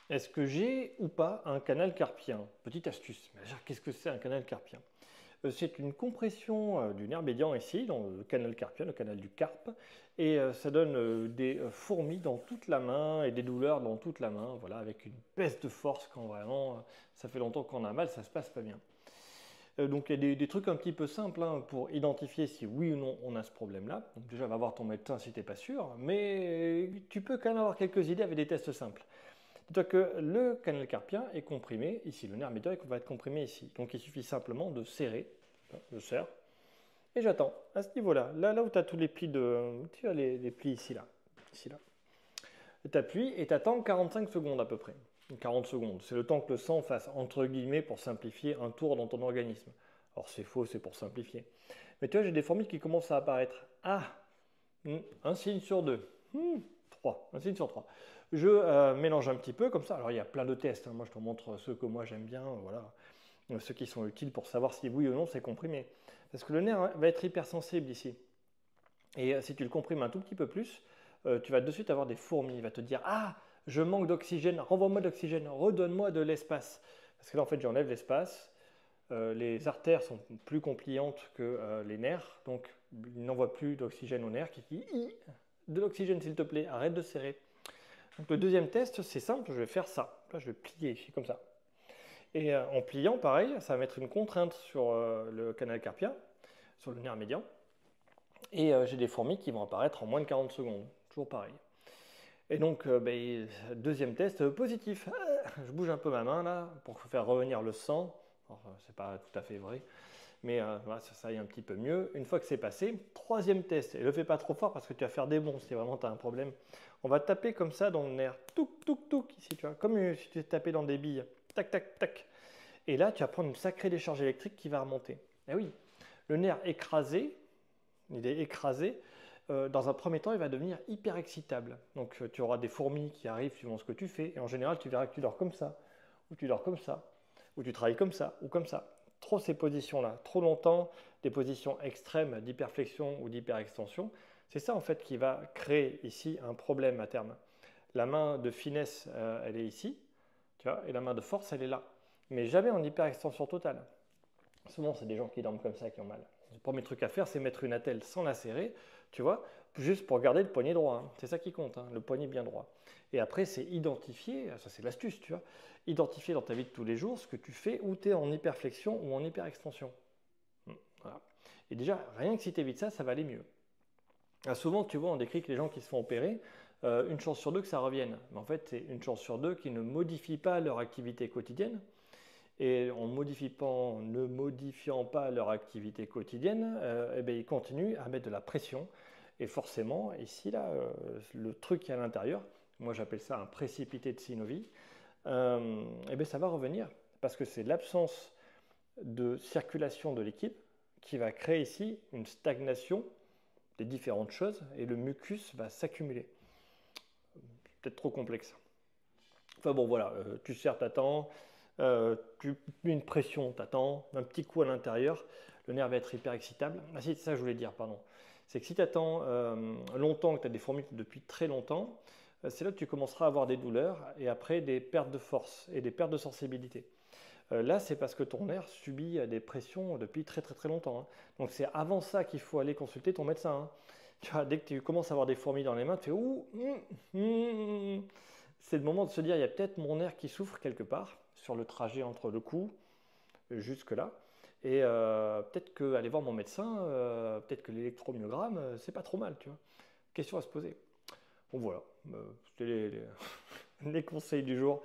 Est-ce que j'ai ou pas un canal carpien? Petite astuce. Mais alors, qu'est-ce que c'est un canal carpien? C'est une compression du nerf médian ici, dans le canal carpien, le canal du carpe, et ça donne des fourmis dans toute la main et des douleurs dans toute la main, voilà, avec une baisse de force quand vraiment ça fait longtemps qu'on a mal, ça se passe pas bien. Donc il y a des trucs un petit peu simples hein, pour identifier si oui ou non on a ce problème-là. Donc déjà va voir ton médecin si tu n'es pas sûr, mais tu peux quand même avoir quelques idées avec des tests simples. Dis-toi que le canal carpien est comprimé ici, le nerf médian va être comprimé ici. Donc il suffit simplement de serrer, je serre, et j'attends à ce niveau-là. Là où tu as tous les plis de. Tu as les plis ici, là. Ici, là. Tu appuies et tu attends 45 secondes à peu près. 40 secondes. C'est le temps que le sang fasse, entre guillemets, pour simplifier, un tour dans ton organisme. Alors c'est faux, c'est pour simplifier. Mais tu vois, j'ai des fourmis qui commencent à apparaître. Ah, un signe sur deux. 3, un signe sur 3. Je mélange un petit peu comme ça. Alors il y a plein de tests. Hein. Moi je te montre ceux que moi j'aime bien. Voilà. Ceux qui sont utiles pour savoir si oui ou non c'est comprimé. Parce que le nerf va être hypersensible ici. Et si tu le comprimes un tout petit peu plus, tu vas de suite avoir des fourmis. Il va te dire ah, je manque d'oxygène, renvoie-moi de l'oxygène, redonne-moi de l'espace. Parce que là en fait j'enlève l'espace. Les artères sont plus compliantes que les nerfs, donc il n'envoie plus d'oxygène aux nerfs qui dit de l'oxygène s'il te plaît, arrête de serrer. Donc le deuxième test, c'est simple, je vais faire ça. Là, je vais plier ici comme ça. Et en pliant, pareil, ça va mettre une contrainte sur le canal carpien, sur le nerf médian. Et j'ai des fourmis qui vont apparaître en moins de 40 secondes. Toujours pareil. Et donc, deuxième test positif. Je bouge un peu ma main là pour faire revenir le sang. C'est pas tout à fait vrai, mais voilà, ça aille un petit peu mieux. Une fois que c'est passé, troisième test. Et le fais pas trop fort parce que tu vas faire des bonds si vraiment tu as un problème. On va taper comme ça dans le nerf. Touk, touk, touk, ici, tu vois. Comme si tu tapais dans des billes. Tac, tac, tac. Et là, tu vas prendre une sacrée décharge électrique qui va remonter. Eh oui, le nerf écrasé, il est écrasé. Dans un premier temps, il va devenir hyper excitable. Donc, tu auras des fourmis qui arrivent suivant ce que tu fais. Et en général, tu verras que tu dors comme ça, ou tu dors comme ça, ou tu travailles comme ça, ou comme ça. Trop ces positions-là, trop longtemps, des positions extrêmes d'hyperflexion ou d'hyperextension. C'est ça, en fait, qui va créer ici un problème à terme. La main de finesse, elle est ici, tu vois, et la main de force, elle est là. Mais jamais en hyperextension totale. Souvent, c'est des gens qui dorment comme ça qui ont mal. Le premier truc à faire, c'est mettre une attelle sans la serrer, tu vois, juste pour garder le poignet droit. Hein. C'est ça qui compte, hein, le poignet bien droit. Et après, c'est identifier, ça c'est l'astuce, tu vois, identifier dans ta vie de tous les jours ce que tu fais, où tu es en hyperflexion ou en hyperextension. Voilà. Et déjà, rien que si tu évites ça, ça va aller mieux. Ah, souvent, tu vois, on décrit que les gens qui se font opérer, une chance sur deux que ça revienne. Mais en fait, c'est une chance sur deux qui ne modifient pas leur activité quotidienne. Et ne modifiant pas leur activité quotidienne, eh bien, ils continuent à mettre de la pression. Et forcément, ici, là, le truc qui est à l'intérieur, moi j'appelle ça un précipité de synovie, eh bien, ça va revenir. Parce que c'est l'absence de circulation de liquide qui va créer ici une stagnation des différentes choses et le mucus va s'accumuler. Peut-être trop complexe. Enfin bon, voilà, tu serres, t'attends, tu mets une pression, t'attends, un petit coup à l'intérieur, le nerf va être hyper excitable. Ah si, c'est ça que je voulais dire, pardon. C'est que si tu attends longtemps, que tu as des fourmis depuis très longtemps, c'est là que tu commenceras à avoir des douleurs et après des pertes de force et des pertes de sensibilité. Là, c'est parce que ton nerf subit des pressions depuis très très très longtemps. Hein. Donc c'est avant ça qu'il faut aller consulter ton médecin. Hein. Tu vois, dès que tu commences à avoir des fourmis dans les mains, tu fais ouh, c'est le moment de se dire il y a peut-être mon nerf qui souffre quelque part sur le trajet entre le cou jusque là. Et peut-être que aller voir mon médecin, peut-être que l'électromyogramme, c'est pas trop mal, tu vois. Question à se poser. Bon voilà, c'était les conseils du jour.